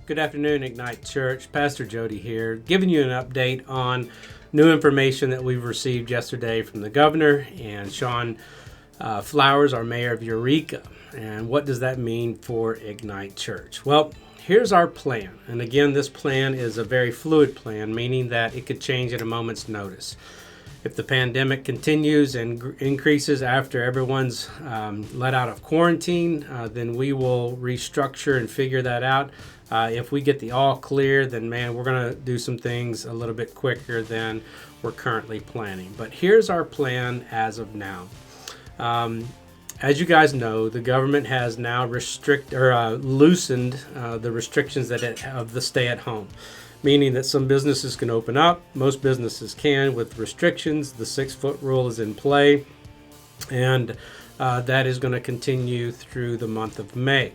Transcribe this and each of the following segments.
Good afternoon, Ignite Church. Pastor Jody here, giving you an update on new information that we've received yesterday from the governor and Sean Flowers, our mayor of Eureka. And what does that mean for Ignite Church? Well, here's our plan. And again, this plan is a very fluid plan, meaning that it could change at a moment's notice. If the pandemic continues and increases after everyone's let out of quarantine, then we will restructure and figure that out. If we get the all clear, then man, we're going to do some things a little bit quicker than we're currently planning. But here's our plan as of now. As you guys know, the government has now loosened the restrictions of the stay at home, meaning that some businesses can open up. Most businesses can with restrictions. The 6-foot rule is in play, and that is going to continue through the month of May.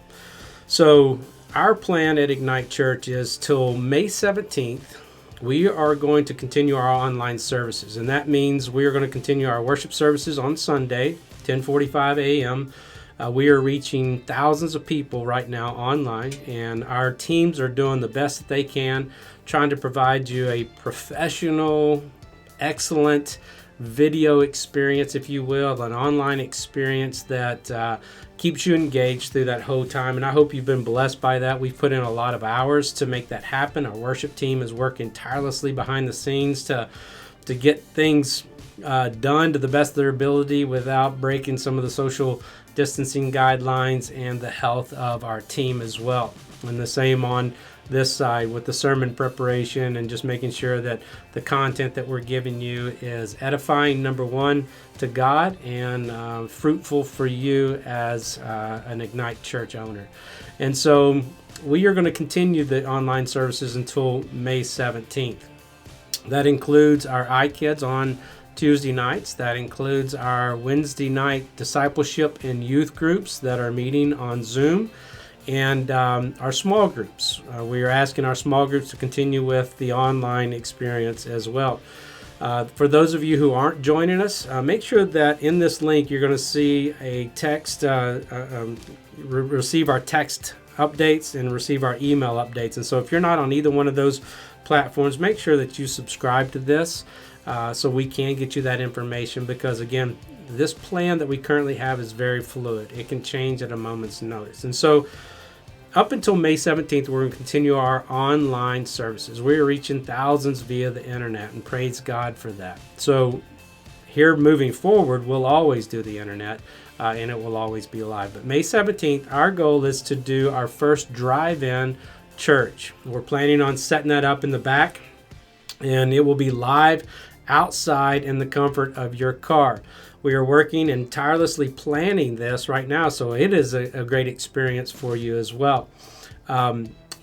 So our plan at Ignite Church is till May 17th, we are going to continue our online services. And that means we are going to continue our worship services on Sunday, 10:45 a.m. We are reaching thousands of people right now online, and our teams are doing the best that they can, trying to provide you a professional, excellent video experience, if you will, an online experience that keeps you engaged through that whole time. And I hope you've been blessed by that. We've put in a lot of hours to make that happen. Our worship team is working tirelessly behind the scenes to get things done to the best of their ability without breaking some of the social distancing guidelines and the health of our team as well. And the same on this side with the sermon preparation and just making sure that the content that we're giving you is edifying, number one, to God, and fruitful for you as an Ignite Church owner. And so we are going to continue the online services until May 17th. That includes our iKids on Tuesday nights. That includes our Wednesday night discipleship and youth groups that are meeting on Zoom, and our small groups. We are asking our small groups to continue with the online experience as well. For those of you who aren't joining us, make sure that in this link you're going to see a text, receive our text updates and receive our email updates. And so if you're not on either one of those platforms, make sure that you subscribe to this so we can get you that information, because again, this plan that we currently have is very fluid. It can change at a moment's notice. And so up until May 17th, we're going to continue our online services. We're reaching thousands via the internet, and praise God for that. So here moving forward, we'll always do the internet, and it will always be live. But May 17th, our goal is to do our first drive-in church. We're planning on setting that up in the back, and it will be live outside in the comfort of your car. We are working and tirelessly planning this right now, so it is a great experience for you as well.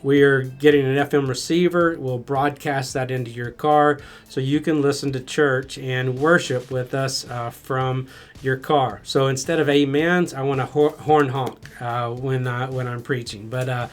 We are getting an FM receiver. We'll broadcast that into your car so you can listen to church and worship with us from your car. So instead of amens, I want a horn honk when I'm preaching. But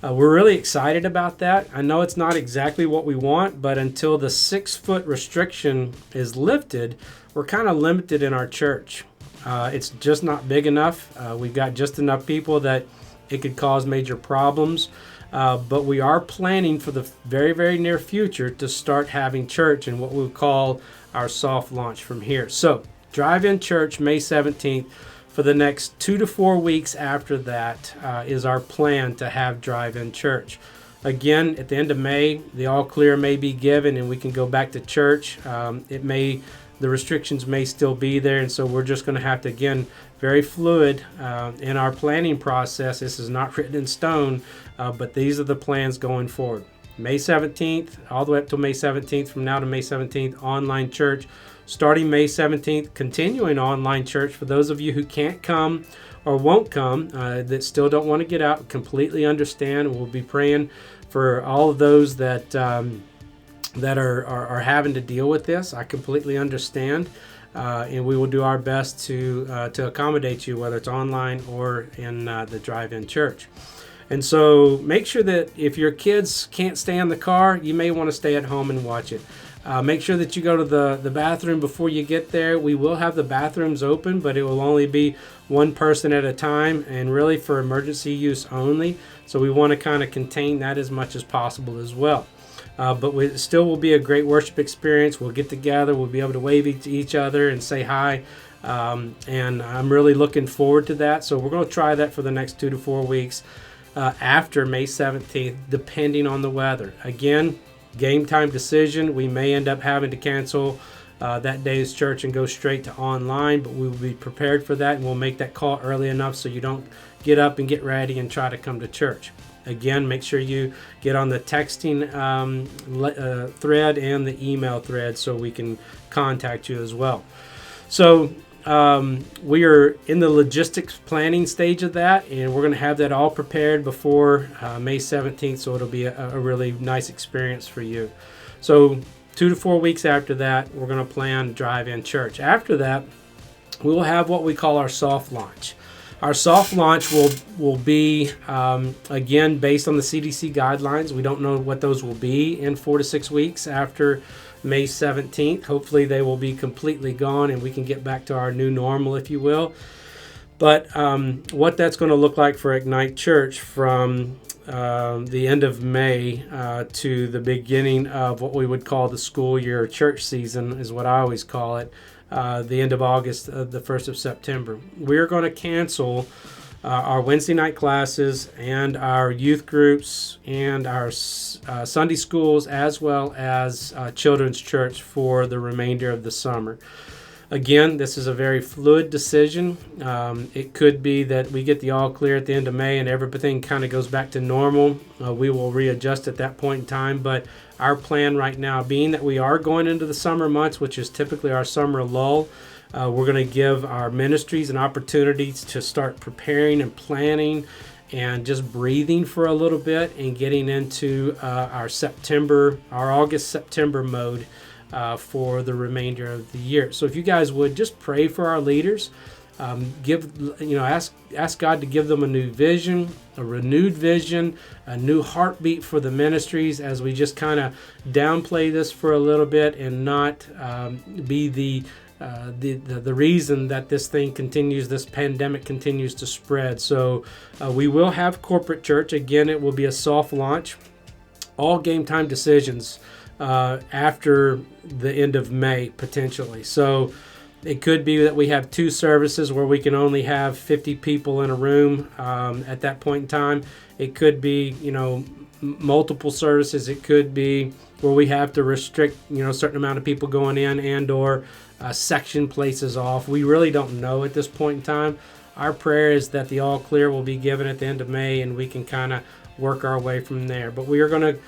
we're really excited about that. I know it's not exactly what we want, but until the 6-foot restriction is lifted, we're kind of limited in our church. It's just not big enough. We've got just enough people that it could cause major problems. But we are planning for the very, very near future to start having church in what we call our soft launch from here. So drive-in church May 17th. For the next 2 to 4 weeks after that is our plan to have drive-in church. Again, at the end of May, the all clear may be given and we can go back to church. The restrictions may still be there, and so we're just going to have to, again, very fluid in our planning process. This is not written in stone, but these are the plans going forward. May 17th, all the way up to May 17th, from now to May 17th, online church. Starting May 17th, continuing online church for those of you who can't come or won't come, that still don't want to get out, completely understand. We'll be praying for all of those that are having to deal with this. I completely understand, and we will do our best to accommodate you, whether it's online or in the drive-in church. And so make sure that if your kids can't stay in the car, you may want to stay at home and watch it. Make sure that you go to the bathroom before you get there. We will have the bathrooms open, but it will only be one person at a time and really for emergency use only. So we want to kind of contain that as much as possible as well. But it still will be a great worship experience. We'll get together. We'll be able to wave to each other and say hi. And I'm really looking forward to that. So we're going to try that for the next 2 to 4 weeks after May 17th, depending on the weather. Again, game time decision. We may end up having to cancel that day's church and go straight to online, but we will be prepared for that, and we'll make that call early enough so you don't get up and get ready and try to come to church. Again, make sure you get on the texting thread and the email thread so we can contact you as well. So we are in the logistics planning stage of that, and we're going to have that all prepared before May 17th, so it'll be a really nice experience for you. So 2 to 4 weeks after that, we're going to plan drive-in church. After that, we will have what we call our soft launch. Our soft launch will be, again, based on the CDC guidelines. We don't know what those will be in 4 to 6 weeks after May 17th. Hopefully they will be completely gone and we can get back to our new normal, if you will. But what that's going to look like for Ignite Church from the end of May to the beginning of what we would call the school year church season is what I always call it. The end of August, the 1st of September. We're going to cancel our Wednesday night classes and our youth groups and our Sunday schools as well as children's church for the remainder of the summer. Again, this is a very fluid decision. It could be that we get the all clear at the end of May and everything kind of goes back to normal. We will readjust at that point in time, but our plan right now, being that we are going into the summer months, which is typically our summer lull, we're going to give our ministries an opportunity to start preparing and planning and just breathing for a little bit and getting into our August-September mode for the remainder of the year. So if you guys would just pray for our leaders, ask God to give them a new vision, a renewed vision, a new heartbeat for the ministries as we just kind of downplay this for a little bit and not be the reason that this pandemic continues to spread. So we will have corporate church. Again, it will be a soft launch. All game time decisions after the end of May, potentially. So it could be that we have 2 services where we can only have 50 people in a room at that point in time. It could be, multiple services. It could be where we have to restrict, a certain amount of people going in and or section places off. We really don't know at this point in time. Our prayer is that the all clear will be given at the end of May and we can kind of work our way from there. But we are going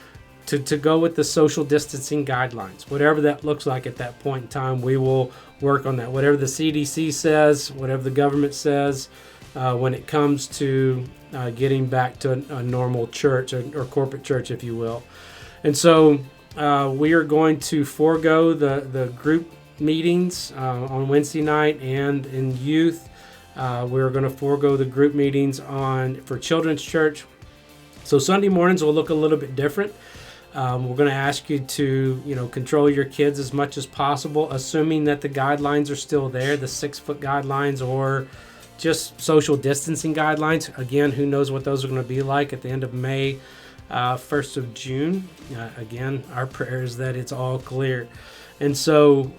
to go with the social distancing guidelines. Whatever that looks like at that point in time, we will work on that. Whatever the CDC says, whatever the government says, when it comes to getting back to a normal church or corporate church, if you will. And so we are going to forego the group meetings on Wednesday night and in youth. We're going to forego the group meetings for children's church. So Sunday mornings will look a little bit different. We're going to ask you to, control your kids as much as possible, assuming that the guidelines are still there, the 6-foot guidelines or just social distancing guidelines. Again, who knows what those are going to be like at the end of May, 1st of June. Again, our prayer is that it's all clear. And so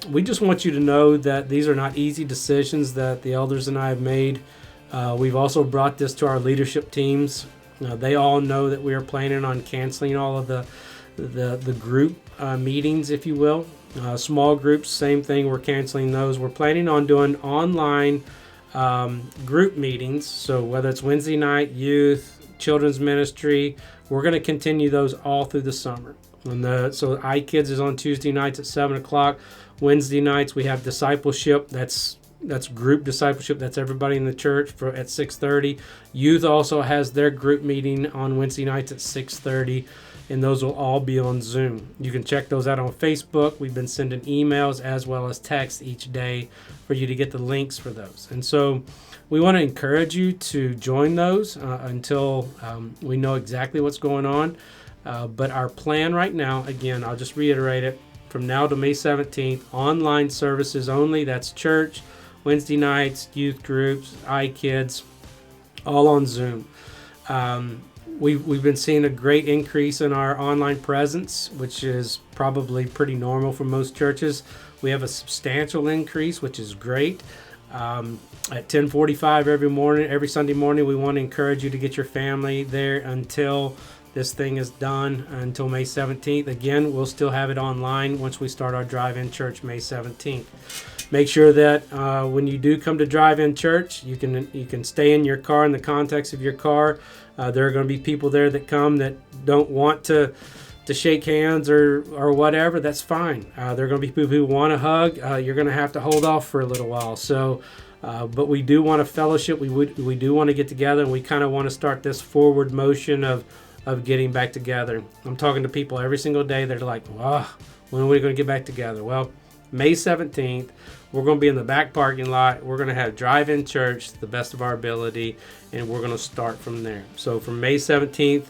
we just want you to know that these are not easy decisions that the elders and I have made. We've also brought this to our leadership teams. They all know that we are planning on canceling all of the group meetings, if you will. Small groups, same thing. We're canceling those. We're planning on doing online group meetings. So whether it's Wednesday night, youth, children's ministry, we're going to continue those all through the summer. So iKids is on Tuesday nights at 7 o'clock. Wednesday nights we have discipleship. That's group discipleship. That's everybody in the church at 6:30. Youth also has their group meeting on Wednesday nights at 6:30, and those will all be on Zoom. You can check those out on Facebook. We've been sending emails as well as texts each day for you to get the links for those. And so we want to encourage you to join those until we know exactly what's going on. But our plan right now, again, I'll just reiterate it, from now to May 17th, online services only. That's church, Wednesday nights, youth groups, iKids, all on Zoom. We've been seeing a great increase in our online presence, which is probably pretty normal for most churches. We have a substantial increase, which is great. At 10:45 every Sunday morning, we want to encourage you to get your family there until this thing is done, until May 17th. Again, we'll still have it online once we start our drive-in church May 17th. Make sure that when you do come to drive-in church, you can stay in your car in the context of your car. There are going to be people there that come that don't want to shake hands or whatever. That's fine. There are going to be people who want a hug. You're going to have to hold off for a little while. So, but we do want a fellowship. We do want to get together, and we kind of want to start this forward motion of getting back together. I'm talking to people every single day. They're like, "Wow, when are we going to get back together?" Well, May 17th, we're going to be in the back parking lot. We're going to have drive-in church to the best of our ability, and we're going to start from there. So from May 17th,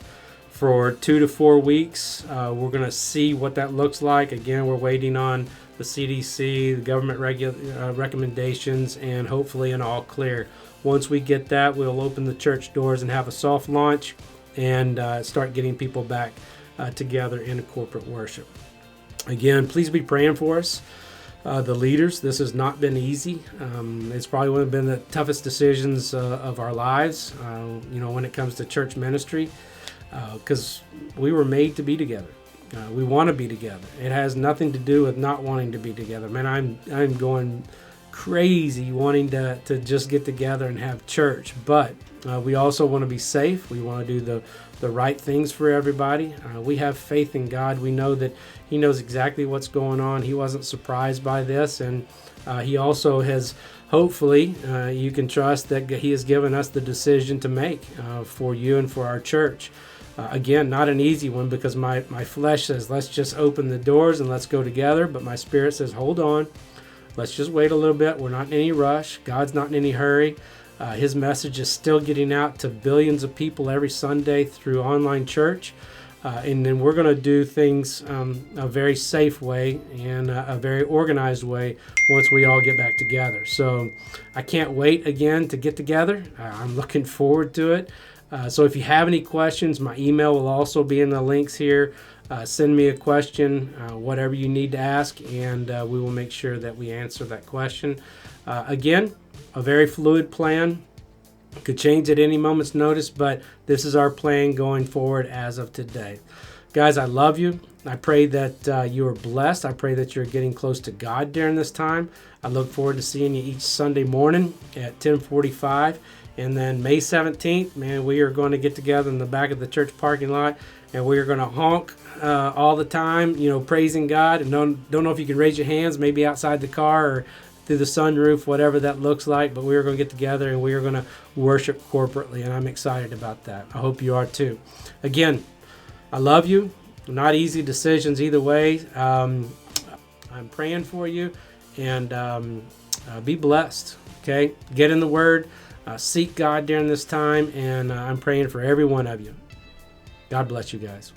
for 2 to 4 weeks, we're going to see what that looks like. Again, we're waiting on the CDC, the government recommendations, and hopefully an all clear. Once we get that, we'll open the church doors and have a soft launch and start getting people back together in a corporate worship. Again, please be praying for us. The leaders, this has not been easy. It's probably one of the toughest decisions of our lives, when it comes to church ministry, because we were made to be together. We want to be together. It has nothing to do with not wanting to be together. Man, I'm going crazy wanting to just get together and have church, but we also want to be safe. We want to do the right things for everybody. We have faith in God. We know that He knows exactly what's going on. He wasn't surprised by this, and He also has, hopefully, you can trust that He has given us the decision to make for you and for our church. Again, not an easy one, because my flesh says, let's just open the doors and let's go together, but my spirit says, hold on. Let's just wait a little bit. We're not in any rush. God's not in any hurry. His message is still getting out to billions of people every Sunday through online church. And then we're going to do things a very safe way and a very organized way once we all get back together. So I can't wait again to get together. I'm looking forward to it. So if you have any questions, my email will also be in the links here. Send me a question, whatever you need to ask, and we will make sure that we answer that question. Again, a very fluid plan. Could change at any moment's notice, but this is our plan going forward as of today. Guys, I love you. I pray that you are blessed. I pray that you're getting close to God during this time. I look forward to seeing you each Sunday morning at 10:45. And then May 17th, man, we are going to get together in the back of the church parking lot, and we are going to honk all the time, praising God. And don't know if you can raise your hands, maybe outside the car or through the sunroof, whatever that looks like. But we are going to get together and we are going to worship corporately, and I'm excited about that. I hope you are too. Again, I love you. Not easy decisions either way. I'm praying for you, and be blessed. Okay, get in the Word. Seek God during this time, and I'm praying for every one of you. God bless you guys.